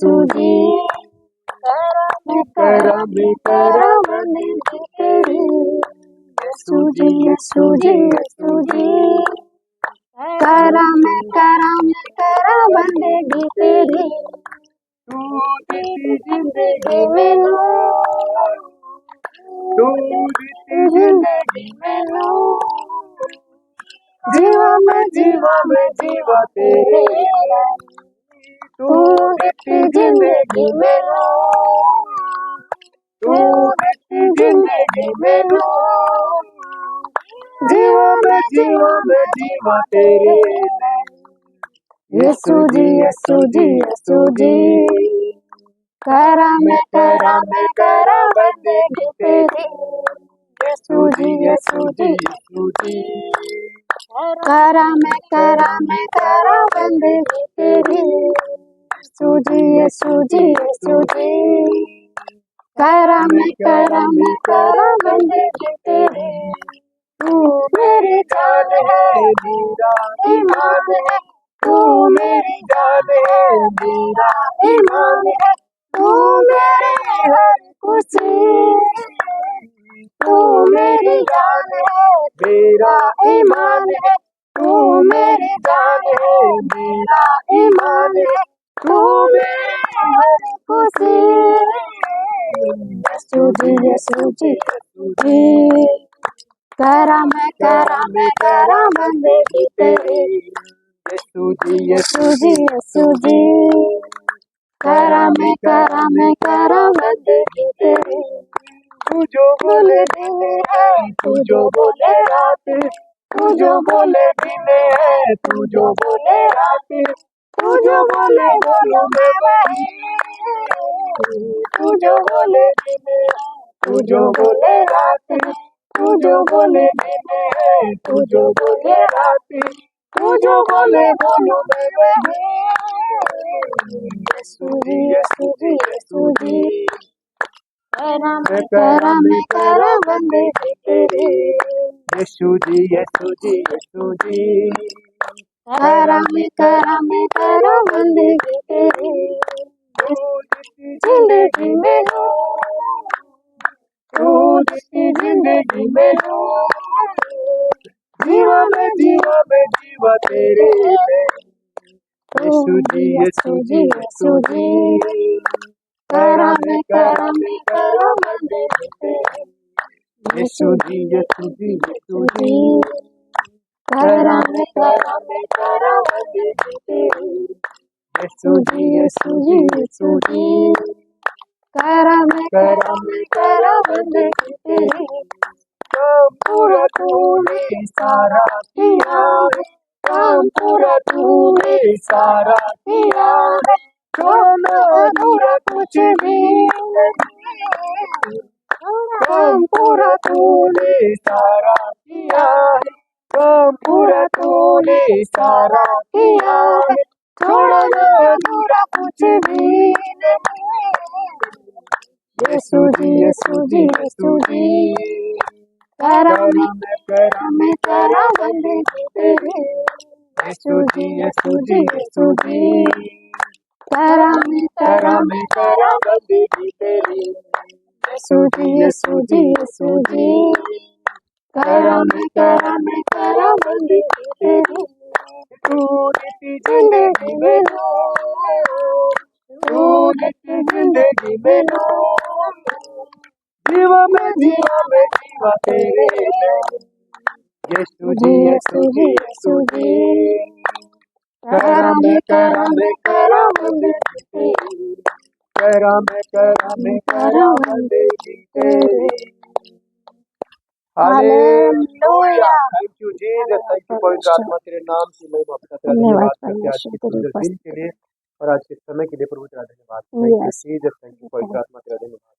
यीशु जी करम बंदगी तेरी। यीशु जी यीशु जी यीशु जी करम बंदगी तेरी। तू दी जिंदगी में लो, तू दी जिंदगी में लो, जीवा मैं जीवा तेरे। तू दी जिंदगी में लो, तू दी जिंदगी में लो, जीवा मैं जीवा तेरे। यीशु जी यीशु जी यीशु जी करम बंदगी तेरी। यीशु जी यीशु जी यीशु जी करम बंदगी तेरी। यीशु जी यीशु जी यीशु जी करम बंदगी तेरी। तू मेरी जान है मेरा ईमान है, तू मेरी जान है मेरा ईमान है, तू मेरी हर खुशी। तू मेरी जान है मेरा ईमान है, तू मेरी जान है मेरा ईमान है, तू मेरी हर खुशी। यीशु जी यीशु जी यीशु जी करम बंदगी तेरी। यीशु जी यीशु जी यीशु जी करम बंदगी तेरी। तू जो बोले दिन है, तू जो बोले रात, तू जो बोले दिन है, तू जो बोले रात, तू जो बोले बोलो मैं वही। तू जो बोले दिन है, तू जो बोले रात, तू जो बोले दिन है, तू जो बोले रात, तू जो बोले बोलो मैं वही। यीशु जी यीशु जी यीशु जी करम बंदगी तेरी। यीशु जी यीशु जी यीशु जी करम बंदगी तेरी। जिंदगी में हो, तू जिंदगी में हो, जीवा मैं जीवा तेरे। यीशु जी यीशु जी यीशु जी करम बंदगी तेरी। यीशु जी यीशु जी यीशु जी करम बंदगी तेरी। यीशु जी यीशु जी यीशु जी करम बंदगी तेरी। काम पूरा तूने सारा किया है, काम पूरा तूने सारा किया है, छोड़ो अधूरा कुछ भी नहीं। काम पूरा तूने सारा किया है, काम पूरा तूने सारा किया है, छोड़ो अधूरा कुछ भी नहीं। यीशु जी यीशु जी यीशु जी करम बंदगी तेरी। यीशु जी यीशु जी यीशु जी करम बंदगी तेरी। यीशु जी यीशु जी यीशु जी करम बंदगी तेरी। तू दी जिंदगी में लो, तू दी जिंदगी में लो, जीवा मैं जीवा तेरे। यीशु जी यीशु जी यीशु जी करम बंदगी तेरी। करम बंदगी तेरी। Hallelujah. Thank you Jesus, thank you पवित्र आत्मा, तेरे नाम की महिमा करते हैं। धन्यवाद करते हैं आज के सुंदर दिन के लिए और आज के समय के लिए प्रभु तेरा धन्यवाद। Thank you Jesus, thank you पवित्र आत्मा, तेरा धन्यवाद।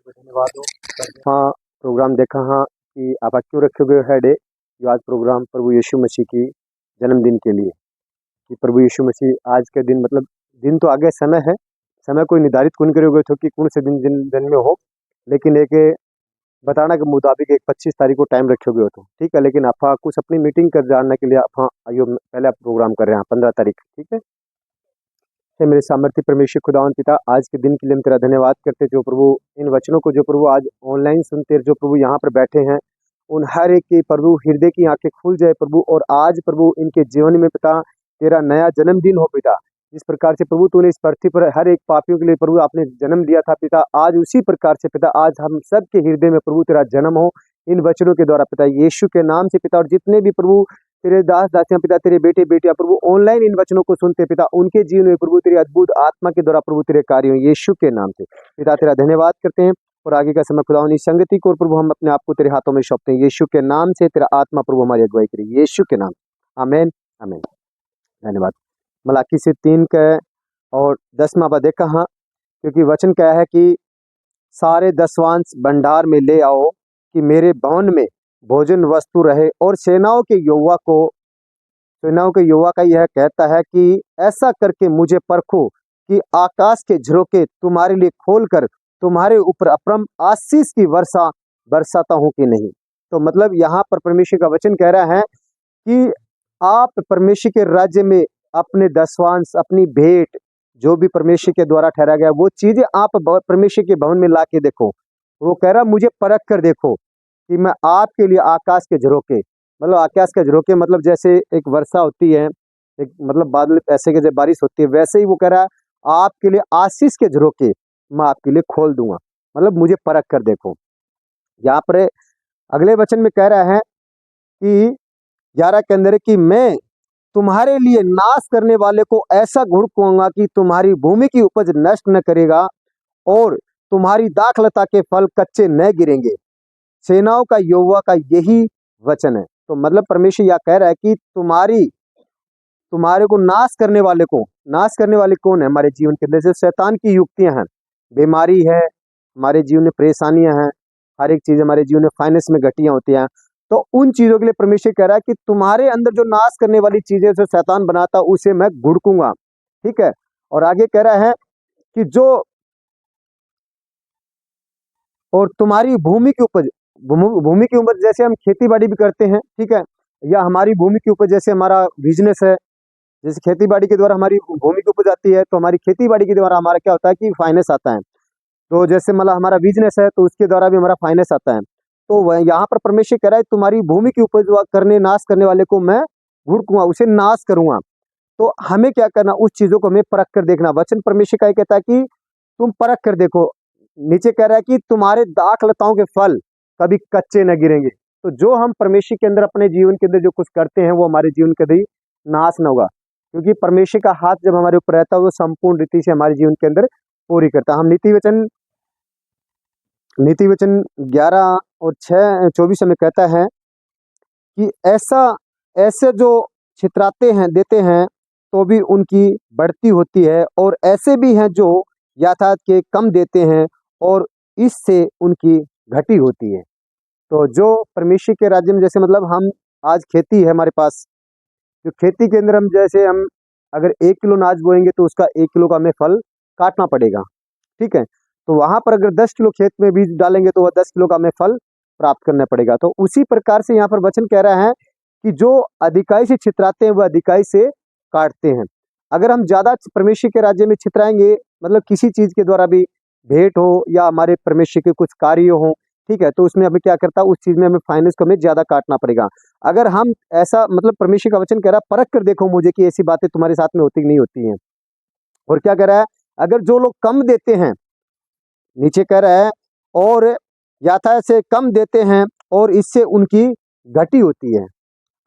धन्यवाद हो। हाँ, प्रोग्राम देखा हाँ कि आप क्यों रखे हुए है डे जो आज प्रोग्राम प्रभु यीशु मसीह की जन्मदिन के लिए, कि प्रभु यीशु मसीह आज के दिन, मतलब दिन तो आगे समय है, समय कोई निर्धारित कौन करोगे तो कि कौन से दिन में हो, लेकिन एक बताना के मुताबिक एक 25 तारीख को टाइम रखे हुए हो तो ठीक है, लेकिन आप कुछ अपनी मीटिंग कर जानने के लिए आप आइयो पहले आप प्रोग्राम कर रहे हैं 15 तारीख, ठीक है। हे मेरे सामर्थ्य परमेश्वर खुदावन पिता, आज के दिन के लिए हम तेरा धन्यवाद करते जो प्रभु इन वचनों को जो प्रभु आज ऑनलाइन सुनते जो प्रभु यहाँ पर बैठे हैं, उन हर एक के प्रभु हृदय की आंखें खुल जाए प्रभु, और आज प्रभु इनके जीवन में पिता तेरा नया जन्मदिन हो पिता। जिस प्रकार से प्रभु तूने इस पृथ्वी पर हर एक पापियों के लिए प्रभु आपने जन्म दिया था पिता, आज उसी प्रकार से पिता आज हम सब के हृदय में प्रभु तेरा जन्म हो इन वचनों के द्वारा पिता, यीशु के नाम से पिता। और जितने भी प्रभु तेरे दास दासियां पिता, तेरे बेटे बेटियां प्रभु ऑनलाइन इन वचनों को सुनते पिता, उनके जीवन में प्रभु तेरे अद्भुत आत्मा के द्वारा प्रभु तेरे कार्य हो यीशु के नाम से पिता तेरा धन्यवाद करते हैं। और आगे का समय खुदा इस संगति को प्रभु हम अपने आप को तेरे हाथों में सौंपते हैं यीशु के नाम से। तेरा आत्मा प्रभु हमारी अगुवाई करे यीशु के नाम, आमीन आमीन। धन्यवाद। मलाकी से 3 का और 10वां पद कहा, क्योंकि वचन क्या है कि सारे दसवांश भंडार में ले आओ कि मेरे भवन में भोजन वस्तु रहे। और सेनाओं के युवा का यह कहता है कि ऐसा करके मुझे परखो कि आकाश के झरोके तुम्हारे लिए खोलकर तुम्हारे ऊपर अपरम आशीष की वर्षा बरसाता हूं कि नहीं। तो मतलब यहाँ पर परमेश्वर का वचन कह रहा है कि आप परमेश्वर के राज्य में अपने दसवांश, अपनी भेंट, जो भी परमेश्वर के द्वारा ठहरा गया वो चीजें आप परमेश्वर के भवन में ला के देखो। वो कह रहा मुझे परख कर देखो कि मैं आपके लिए आकाश के झरोके, मतलब आकाश के झरोके मतलब जैसे एक वर्षा होती है, एक मतलब बादल ऐसे के जब बारिश होती है, वैसे ही वो कह रहा है आपके लिए आशीष के झरोके मैं आपके लिए खोल दूंगा, मतलब मुझे परख कर देखो। यहाँ पर अगले वचन में कह रहा है कि 11 के अंदर कि मैं तुम्हारे लिए नाश करने वाले को ऐसा घुड़कूंगा कि तुम्हारी भूमि की उपज नष्ट न करेगा और तुम्हारी दाखलता के फल कच्चे न गिरेंगे। सेनाओं का यहोवा का यही वचन है। तो मतलब परमेश्वर यह कह रहा है कि तुम्हारे को नाश करने वाले कौन है हमारे जीवन के अंदर? जैसे शैतान की युक्तियां हैं, बीमारी है, हमारे जीवन में परेशानियां हैं, हर एक चीज हमारे जीवन में फाइनेंस में घटियां होती हैं, तो उन चीजों के लिए परमेश्वर कह रहा है कि तुम्हारे अंदर जो नाश करने वाली चीजें जो शैतान बनाता उसे मैं घुड़कूंगा, ठीक है। और आगे कह रहा है कि और तुम्हारी भूमि की उपज जैसे हम खेती बाड़ी भी करते हैं, ठीक है, या हमारी भूमि की उपज जैसे हमारा बिजनेस है, जैसे खेती बाड़ी के द्वारा हमारी भूमि की उपज आती है, तो हमारी खेती बाड़ी के द्वारा हमारा क्या होता है कि फाइनेंस आता है। तो जैसे मतलब हमारा बिजनेस है तो उसके द्वारा भी हमारा फाइनेंस आता है। तो वह यहाँ पर परमेश्वर कह रहा है तुम्हारी भूमि की उपज नाश करने वाले को मैं घुड़कूंगा, उसे नाश करूंगा। तो हमें क्या करना, उस चीजों को हमें परख कर देखना। वचन परमेश्वर का कहता है कि तुम परख कर देखो। नीचे कह रहा है कि तुम्हारे दाखलताओं के फल कभी कच्चे न गिरेंगे। तो जो हम परमेश्वर के अंदर अपने जीवन के अंदर जो कुछ करते हैं वो हमारे जीवन के अंदर नाश न होगा, क्योंकि परमेश्वर का हाथ जब हमारे ऊपर रहता है वो संपूर्ण रीति से हमारे जीवन के अंदर पूरी करता है। हम नीति वचन 11 और 6:24 में कहता है कि ऐसे जो छितराते हैं देते हैं तो भी उनकी बढ़ती होती है, और ऐसे भी हैं जो यथार्थ के कम देते हैं और इससे उनकी घटी होती है। तो जो परमेश्वर के राज्य में जैसे मतलब हम आज खेती है हमारे पास, जो खेती के अंदर हम जैसे हम अगर 1 किलो अनाज बोएंगे तो उसका 1 किलो का हमें फल काटना पड़ेगा, ठीक है। तो वहां पर अगर 10 किलो खेत में बीज डालेंगे तो वह 10 किलो का हमें फल प्राप्त करना पड़ेगा। तो उसी प्रकार से यहाँ पर वचन कह रहा है कि जो अधिकाई से छितराते हैं वह अधिकाई से काटते हैं। अगर हम ज्यादा परमेश्वर के राज्य में छितराएंगे, मतलब किसी चीज के द्वारा भी भेंट हो या हमारे परमेश्वर के कुछ कार्य हो, ठीक है, तो उसमें हमें क्या करता है, उस चीज में हमें फाइनेंस को हमें ज्यादा काटना पड़ेगा। अगर हम ऐसा मतलब परमेश्वर का वचन कह रहा है परख कर देखो मुझे कि ऐसी बातें तुम्हारे साथ में होती कि नहीं होती हैं। और क्या कह रहा है, अगर जो लोग कम देते हैं, नीचे कह रहा है और यथार्थ से कम देते हैं और इससे उनकी घटी होती है।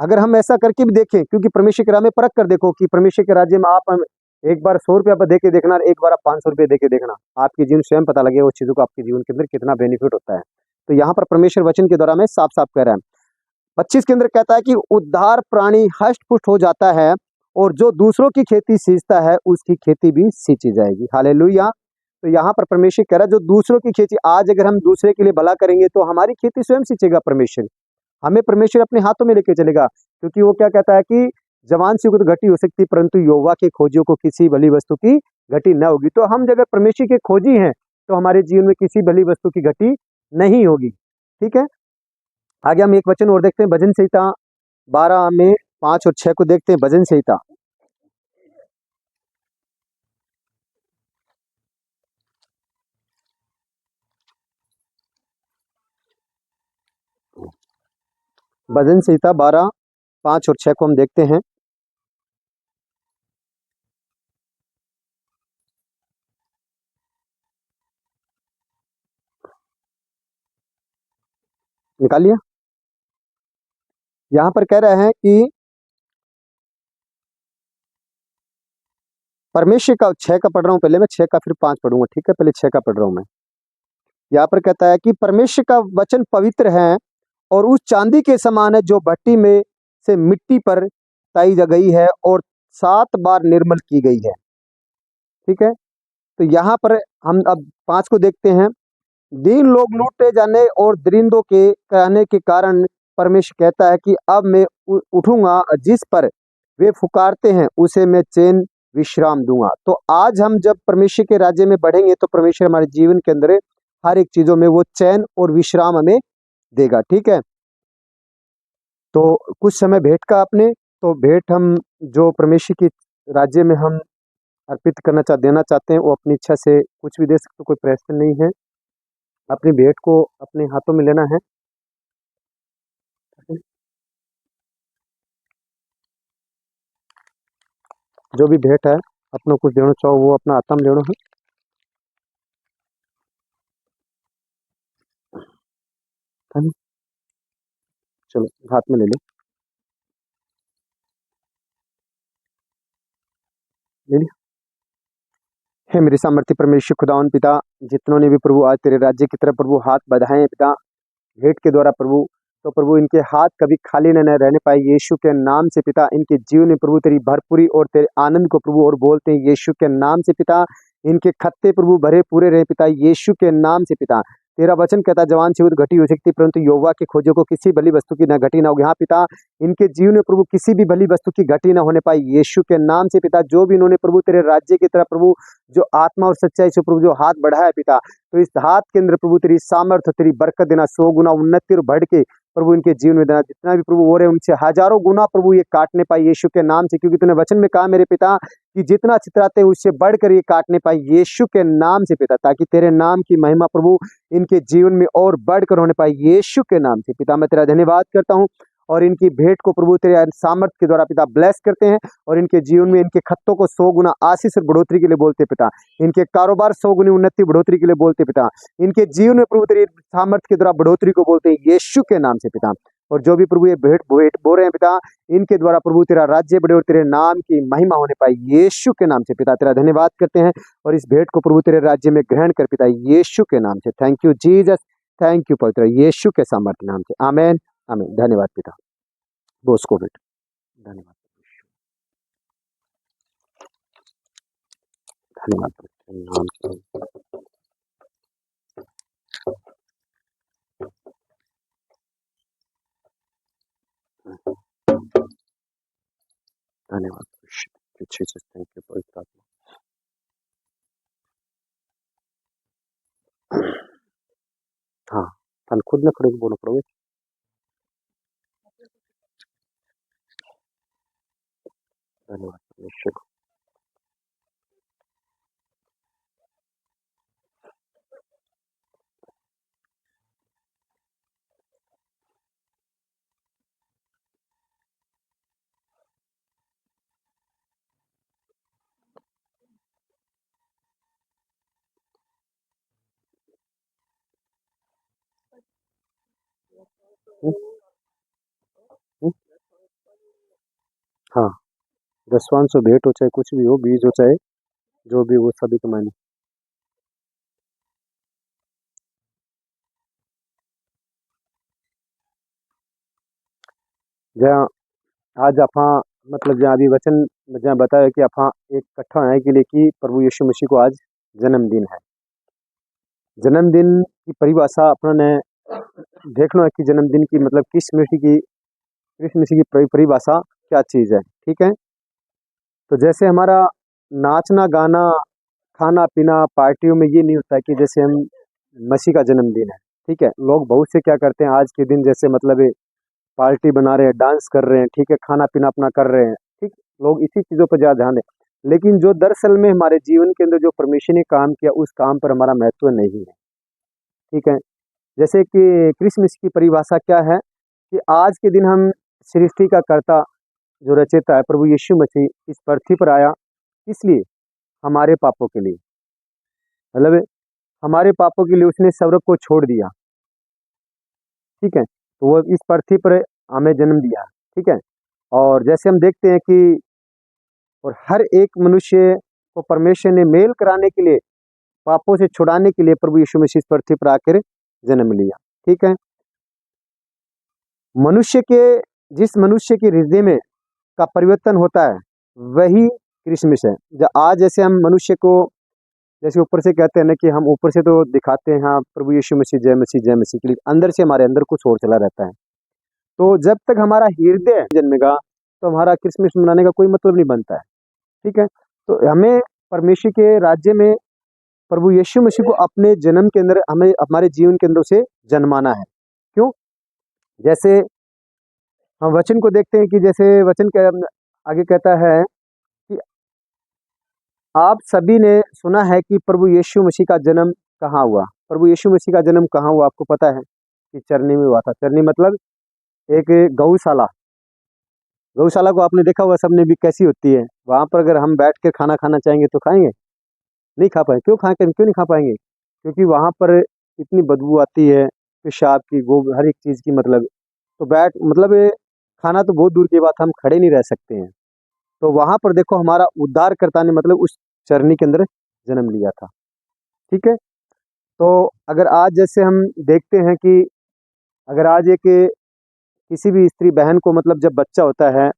अगर हम ऐसा करके भी देखें, क्योंकि परमेश्वर के राह में परख कर देखो कि परमेश्वर के राज्य में आप एक बार 100 रुपया पर दे के देखना, एक बार आप 500 रुपये दे के देखना, आपके जीवन स्वयं पता लगे उस चीजों को आपके जीवन के अंदर कितना बेनिफिट होता है। तो यहाँ पर परमेश्वर वचन के द्वारा में साफ साफ कह रहा है। 25 के अंदर कहता है कि उद्धार प्राणी हष्ट पुष्ट हो जाता है और जो दूसरों की खेती सींचता है उसकी खेती भी सींची जाएगी। हालेलुया। तो यहाँ पर परमेश्वर कह रहा है जो दूसरों की खेती, आज अगर हम दूसरे के लिए भला करेंगे तो हमारी खेती स्वयं सींचेगा परमेश्वर, हमें परमेश्वर अपने हाथों में लेके चलेगा। क्योंकि वो क्या कहता है कि जवान सी को तो घटी हो सकती परंतु यहोवा के खोजियों को किसी भली वस्तु की घटी न होगी। तो हम अगर परमेश्वर के खोजी हैं तो हमारे जीवन में किसी भली वस्तु की घटी नहीं होगी। ठीक है, आगे हम एक वचन और देखते हैं, भजन संहिता 12 में 5 और 6 को देखते हैं। भजन संहिता भजन संहिता 12 5 और 6 को हम देखते हैं। निकाल लिया। यहाँ पर कह रहे हैं कि परमेश्वर का 6 का पढ़ रहा हूँ, पहले मैं 6 का फिर 5 पढ़ूंगा, ठीक है, पहले 6 का पढ़ रहा हूँ मैं। यहाँ पर कहता है कि परमेश्वर का वचन पवित्र है और उस चांदी के समान है जो भट्टी में से मिट्टी पर ताई गई है और 7 बार निर्मल की गई है। ठीक है, तो यहाँ पर हम अब 5 को देखते हैं। दीन लोग लूटे जाने और दरिंदों के कहने के कारण परमेश्वर कहता है कि अब मैं उठूंगा, जिस पर वे पुकारते हैं उसे मैं चैन विश्राम दूंगा। तो आज हम जब परमेश्वर के राज्य में बढ़ेंगे तो परमेश्वर हमारे जीवन के अंदर हर एक चीजों में वो चैन और विश्राम हमें देगा। ठीक है, तो कुछ समय भेंट का आपने, तो भेंट हम जो परमेश्वर की राज्य में हम अर्पित देना चाहते हैं, वो अपनी इच्छा से कुछ भी दे सकते हो, कोई प्रेशर नहीं है। अपनी भेंट को अपने हाथों में लेना है। जो भी भेंट है अपना कुछ देना चाहो वो अपना हाथ में लेना है। है ना? चलो हाथ में ले लो, ले लिया। हे मेरे सामर्थ्य परमेश्वर खुदावन पिता, जितनों ने भी प्रभु आज तेरे राज्य की तरफ प्रभु हाथ बढ़ाए हैं पिता भेंट के द्वारा प्रभु, तो प्रभु इनके हाथ कभी खाली न रहने पाए यीशु के नाम से पिता। इनके जीवन में प्रभु तेरी भरपूरी और तेरे आनंद को प्रभु और बोलते हैं यीशु के नाम से पिता। इनके खत्ते प्रभु भरे पूरे रहे पिता यीशु के नाम से पिता। तेरा वचन कहता जवान से घटी हो सकती परंतु यहोवा के खोजों को किसी भली वस्तु की न घटी ना होगी। हाँ पिता, इनके जीवन में प्रभु किसी भी भली वस्तु की घटी ना होने पाई यीशु के नाम से पिता। जो भी इन्होंने प्रभु तेरे राज्य की तरफ प्रभु जो आत्मा और सच्चाई से प्रभु जो हाथ बढ़ाया पिता, तो इस हाथ के अंदर प्रभु तेरी सामर्थ्य तेरी बरकत देना, 100 गुना उन्नति और बढ़ के प्रभु इनके जीवन में देना। जितना भी प्रभु हो रहे उनसे हजारों गुना प्रभु ये काटने पाए यीशु के नाम से, क्योंकि तूने वचन में कहा मेरे पिता कि जितना चितराते हैं उससे बढ़कर ये काटने पाए यीशु के नाम से पिता, ताकि तेरे नाम की महिमा प्रभु इनके जीवन में और बढ़कर होने पाए यीशु के नाम से पिता। मैं तेरा धन्यवाद करता हूँ और इनकी भेंट को प्रभु तेरे सामर्थ्य के द्वारा पिता ब्लेस करते हैं और इनके जीवन में इनके खत्तों को 100 गुना आशीष और बढ़ोतरी के लिए बोलते पिता। इनके कारोबार 100 गुनी उन्नति बढ़ोतरी के लिए बोलते पिता। इनके जीवन में प्रभु तेरे सामर्थ्य के द्वारा बढ़ोतरी को बोलते हैं यीशु के नाम से पिता। और जो भी प्रभु ये भेंट भेंट बो रहे हैं पिता, इनके द्वारा प्रभु तेरा राज्य बढ़े और तेरे नाम की महिमा होने पाए यीशु के नाम से पिता। तेरा धन्यवाद करते हैं और इस भेंट को प्रभु तेरे राज्य में ग्रहण कर पिता यीशु के नाम से। Thank you Jesus, thank you पवित्र यीशु के सामर्थ्य नाम से। आमेन आमेन। धन्यवाद पिता। बोस को भेंट धन्यवाद, धन्यवाद पवित्र नाम से। धन्यवाद जीसस, थैंक यू पवित्र आत्मा। हाँ, थाने खुद न खड़े बोलो प्रभु। धन्यवाद परमेश्वर। हम्म, हम्म, हाँ, दसवांश हो भेंट हो चाहे कुछ भी हो, बीज हो चाहे जो भी वो सभी के मायने। जहाँ आज आप मतलब जहाँ अभी वचन जहाँ बताया कि आप एक कट्ठा है के लिए कि प्रभु यीशु मसीह को आज जन्मदिन है। जन्मदिन की परिभाषा अपना ने देखना है कि जन्मदिन की मतलब किस मसीह की परिभाषा क्या चीज़ है। ठीक है, तो जैसे हमारा नाचना गाना खाना पीना पार्टियों में ये नहीं होता है कि जैसे हम मसीह का जन्मदिन है। ठीक है। लोग बहुत से क्या करते हैं आज के दिन, जैसे मतलब पार्टी बना रहे हैं, डांस कर रहे हैं, ठीक है, खाना पीना अपना कर रहे हैं, ठीक। लोग इसी चीज़ों पर ज़्यादा ध्यान दें, लेकिन जो दरअसल में हमारे जीवन के अंदर जो परमेश्वर ने काम किया उस काम पर हमारा महत्व नहीं है, ठीक है। जैसे कि क्रिसमस की परिभाषा क्या है कि आज के दिन हम सृष्टि का कर्ता जो रचयिता है प्रभु यीशु मसीह इस पृथ्वी पर आया, इसलिए हमारे पापों के लिए, मतलब हमारे पापों के लिए उसने स्वर्ग को छोड़ दिया, ठीक है। तो वो इस पृथ्वी पर हमें जन्म दिया, ठीक है। और जैसे हम देखते हैं कि और हर एक मनुष्य को परमेश्वर ने मेल कराने के लिए, पापों से छुड़ाने के लिए प्रभु यीशु मसीह इस पृथ्वी पर आकर जन्म लिया, ठीक है। मनुष्य के जिस मनुष्य के हृदय में का परिवर्तन होता है वही क्रिसमस है। आज जैसे हम मनुष्य को जैसे ऊपर से कहते हैं ना कि हम ऊपर से तो दिखाते हैं हाँ प्रभु यीशु मसीह जय मसीह जय मसीह के लिए, अंदर से हमारे अंदर कुछ और चला रहता है। तो जब तक हमारा हृदय जन्मेगा तो हमारा क्रिसमस मनाने का कोई मतलब नहीं बनता है, ठीक है। तो हमें परमेश्वर के राज्य में प्रभु यीशु मसीह को अपने जन्म के अंदर हमें हमारे जीवन के अंदर से जन्माना है। क्यों? जैसे हम वचन को देखते हैं कि जैसे वचन के आगे कहता है कि आप सभी ने सुना है कि प्रभु यीशु मसीह का जन्म कहाँ हुआ। प्रभु यीशु मसीह का जन्म कहाँ हुआ आपको पता है कि चरनी में हुआ था। चरनी मतलब एक गौशाला। गौशाला को आपने देखा हुआ सबने भी, कैसी होती है। वहाँ पर अगर हम बैठ कर खाना खाना चाहेंगे तो खाएंगे? नहीं खा पाएंगे। क्यों नहीं खा पाएंगे? क्योंकि वहाँ पर इतनी बदबू आती है पेशाब की, गोबर, हर एक चीज़ की। मतलब तो बैठ मतलब ये खाना तो बहुत दूर की बात, हम खड़े नहीं रह सकते हैं। तो वहाँ पर देखो हमारा उद्धारकर्ता ने मतलब उस चरनी के अंदर जन्म लिया था, ठीक है। तो अगर आज जैसे हम देखते हैं कि अगर आज एक किसी भी स्त्री बहन को मतलब जब बच्चा होता है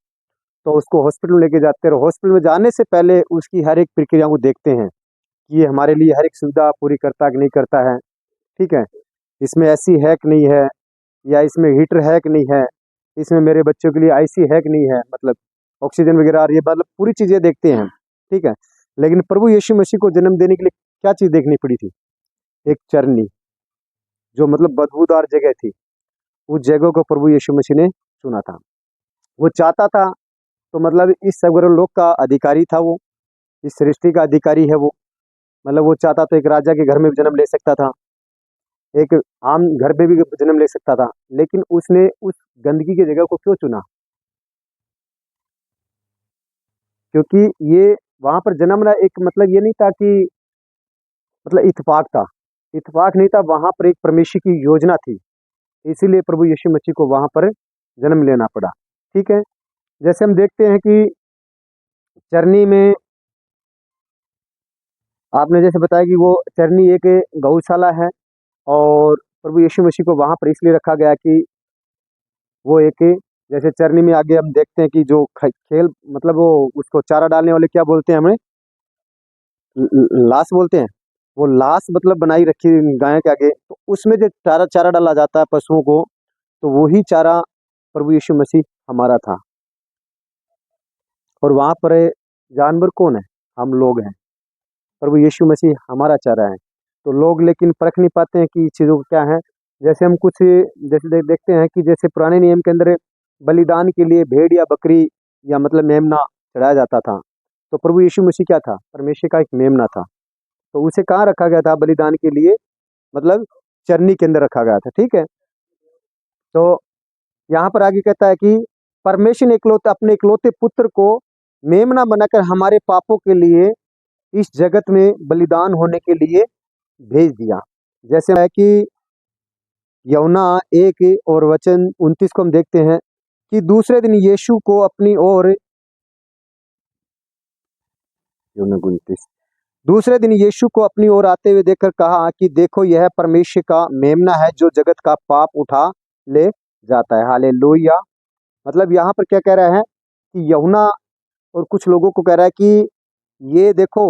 तो उसको हॉस्पिटल लेके जाते हैं, और हॉस्पिटल में जाने से पहले उसकी हर एक प्रक्रिया को देखते हैं कि ये हमारे लिए हर एक सुविधा पूरी करता है कि नहीं करता है, ठीक है। इसमें एसी है कि नहीं है, या इसमें हीटर है कि नहीं है, इसमें मेरे बच्चों के लिए आईसी है कि नहीं है, मतलब ऑक्सीजन वगैरह आ रही है, मतलब पूरी चीज़ें देखते हैं, ठीक है। लेकिन प्रभु यीशु मसीह को जन्म देने के लिए क्या चीज़ देखनी पड़ी थी? एक चरनी, जो मतलब बदबूदार जगह थी। उस जगह को प्रभु यीशु मसीह ने चुना था। वो चाहता था, तो मतलब इस सगरे लोक का अधिकारी था वो, इस सृष्टि का अधिकारी है वो। मतलब वो चाहता तो एक राजा के घर में भी जन्म ले सकता था, एक आम घर पे भी जन्म ले सकता था, लेकिन उसने उस गंदगी की जगह को क्यों चुना? क्योंकि ये वहां पर जन्मना एक मतलब ये नहीं था कि मतलब इत्तेफाक था, इत्तेफाक नहीं था, वहां पर एक परमेश्वर की योजना थी। इसीलिए प्रभु यीशु मसीह को वहां पर जन्म लेना पड़ा, ठीक है। जैसे हम देखते हैं कि चरनी में आपने जैसे बताया कि वो चरनी एक गौशाला है, और प्रभु यीशु मसीह को वहां पर इसलिए रखा गया कि वो एक जैसे चरनी में आगे हम देखते हैं कि जो खेल मतलब वो उसको चारा डालने वाले क्या बोलते हैं, हमें लाश बोलते हैं। वो लाश मतलब बनाई रखी गाय के आगे, तो उसमें जो चारा चारा डाला जाता है पशुओं को, तो वही चारा प्रभु यीशु मसीह हमारा था। और वहां पर जानवर कौन है? हम लोग हैं। प्रभु यीशु मसीह हमारा चारा है। तो लोग लेकिन परख नहीं पाते हैं कि चीज़ों को क्या है। जैसे हम कुछ जैसे देखते हैं कि जैसे पुराने नियम के अंदर बलिदान के लिए भेड़ या बकरी या मतलब मेमना चढ़ाया जाता था। तो प्रभु यीशु मसीह क्या था? परमेश्वर का एक मेमना था। तो उसे कहाँ रखा गया था बलिदान के लिए? मतलब चरनी के अंदर रखा गया था, ठीक है। तो यहाँ पर आगे कहता है कि परमेश्वर ने इकलौते अपने इकलौते पुत्र को मेमना बनाकर हमारे पापों के लिए इस जगत में बलिदान होने के लिए भेज दिया। जैसे है कि यूहन्ना 1 और वचन 29 को हम देखते हैं कि दूसरे दिन यीशु को अपनी ओर यूहन्ना 29 दूसरे दिन यीशु को अपनी ओर आते हुए देखकर कहा कि देखो यह परमेश्वर का मेमना है जो जगत का पाप उठा ले जाता है। हालेलुया। मतलब यहाँ पर क्या कह रहा है कि यूहन्ना और कुछ लोगों को कह रहा है कि ये देखो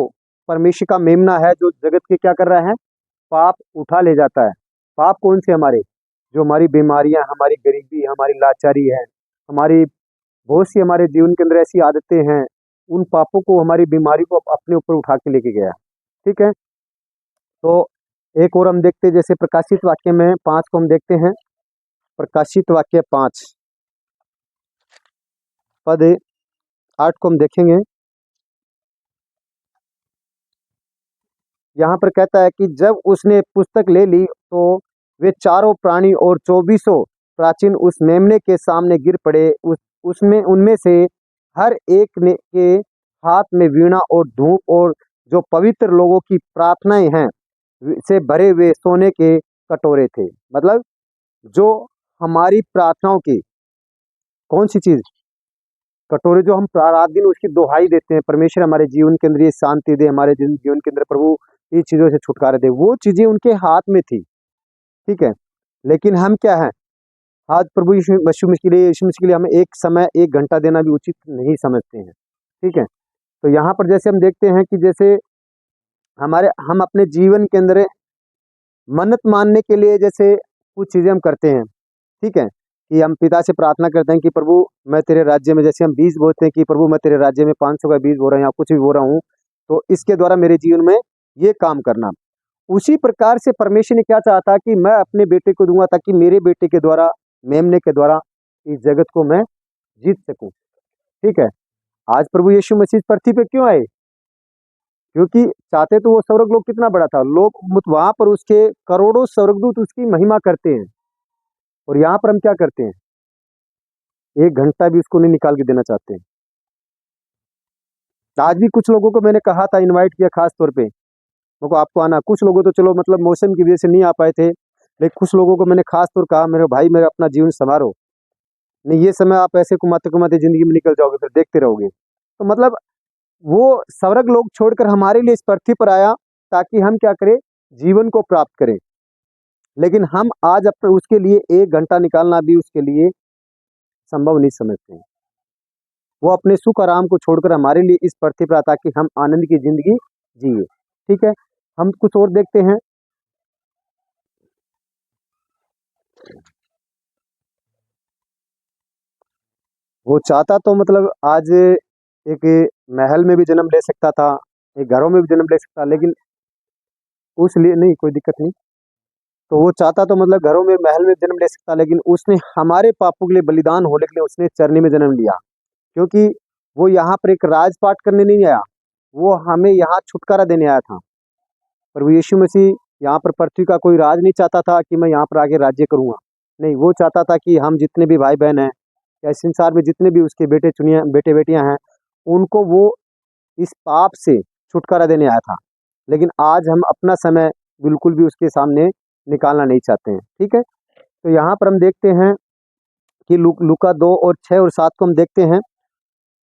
परमेश्वर का मेमना है जो जगत के क्या कर रहा है? पाप उठा ले जाता है। पाप कौन से? हमारे जो हमारी बीमारियां, हमारी गरीबी, हमारी लाचारी है, हमारी बहुत सी हमारे जीवन के अंदर ऐसी आदतें हैं, उन पापों को, हमारी बीमारी को अपने ऊपर उठा के लेके गया, ठीक है। तो एक और हम देखते हैं, जैसे प्रकाशित वाक्य में 5 को हम देखते हैं। प्रकाशित वाक्य 5 पद 8 को हम देखेंगे। यहाँ पर कहता है कि जब उसने पुस्तक ले ली तो वे चारों प्राणी और 24 प्राचीन उस मेमने के सामने गिर पड़े। उसमें उनमें से हर एक ने के हाथ में वीणा और धूप और जो पवित्र लोगों की प्रार्थनाएं हैं से भरे हुए सोने के कटोरे थे। मतलब जो हमारी प्रार्थनाओं की कौन सी चीज, कटोरे, जो हम रात दिन उसकी दोहाई देते हैं, परमेश्वर हमारे जीवन के अंदर ये शांति दे, हमारे जीवन के अंदर प्रभु ये चीजों से छुटकारा दे, वो चीजें उनके हाथ में थी। ठीक है, लेकिन हम क्या है, आज प्रभु यीशु मसीह के लिए हमें एक समय 1 घंटा देना भी उचित नहीं समझते हैं। ठीक है, तो यहाँ पर जैसे हम देखते हैं कि जैसे हम अपने जीवन के अंदर मन्नत मानने के लिए जैसे कुछ चीजें हम करते हैं। ठीक है, कि हम पिता से प्रार्थना करते हैं कि प्रभु मैं तेरे राज्य में, जैसे हम बीज बोते हैं कि प्रभु मैं तेरे राज्य में 500 का बीज बो रहा हूँ या कुछ भी बो रहा हूँ, तो इसके द्वारा मेरे जीवन में ये काम करना। उसी प्रकार से परमेश्वर ने क्या चाहा था कि मैं अपने बेटे को दूंगा ताकि मेरे बेटे के द्वारा, मेमने के द्वारा इस जगत को मैं जीत सकूं। ठीक है, आज प्रभु यीशु मसीह पृथ्वी पे क्यों आए? क्योंकि चाहते तो वो स्वर्गलोक कितना बड़ा था, लोग वहां पर उसके करोड़ों स्वर्गदूत उसकी महिमा करते हैं, और यहाँ पर हम क्या करते हैं, 1 घंटा भी उसको नहीं निकाल के देना चाहते हैं। आज भी कुछ लोगों को मैंने कहा था, इनवाइट किया खास तौर पे, मेरे को आपको आना। कुछ लोगों तो चलो मतलब मौसम की वजह से नहीं आ पाए थे, लेकिन कुछ लोगों को मैंने खास तौर कहा, मेरे भाई मेरा अपना जीवन संवारो, नहीं ये समय आप ऐसे कुमाते कुमाते जिंदगी में निकल जाओगे, फिर देखते रहोगे। तो मतलब वो स्वर्ग लोग छोड़कर हमारे लिए इस पृथ्वी पर आया ताकि हम क्या करें, जीवन को प्राप्त करें। लेकिन हम आज अपने उसके लिए 1 घंटा निकालना भी उसके लिए संभव नहीं समझते हैं। वो अपने सुख आराम को छोड़कर हमारे लिए इस पृथ्वी पर आया ताकि हम आनंद की जिंदगी जिए। ठीक है, हम कुछ और देखते हैं। वो चाहता तो मतलब आज एक महल में भी जन्म ले सकता था, एक घरों में भी जन्म ले सकता, लेकिन उस लिए नहीं, कोई दिक्कत नहीं। तो वो चाहता तो मतलब घरों में, महल में जन्म ले सकता, लेकिन उसने हमारे पापों के लिए बलिदान होने के लिए उसने चरनी में जन्म लिया। क्योंकि वो यहाँ पर एक राजपाट करने नहीं आया, वो हमें यहाँ छुटकारा देने आया था। प्रभु यीशु मसीह यहाँ पर पृथ्वी का कोई राज नहीं चाहता था कि मैं यहाँ पर आगे राज्य करूँगा, नहीं, वो चाहता था कि हम जितने भी भाई बहन हैं या इस संसार में जितने भी उसके बेटे बेटियां हैं, उनको वो इस पाप से छुटकारा देने आया था। लेकिन आज हम अपना समय बिल्कुल भी उसके सामने निकालना नहीं चाहते हैं। ठीक है, तो यहाँ पर हम देखते हैं कि लूका 2 और 6 और 7 को हम देखते हैं।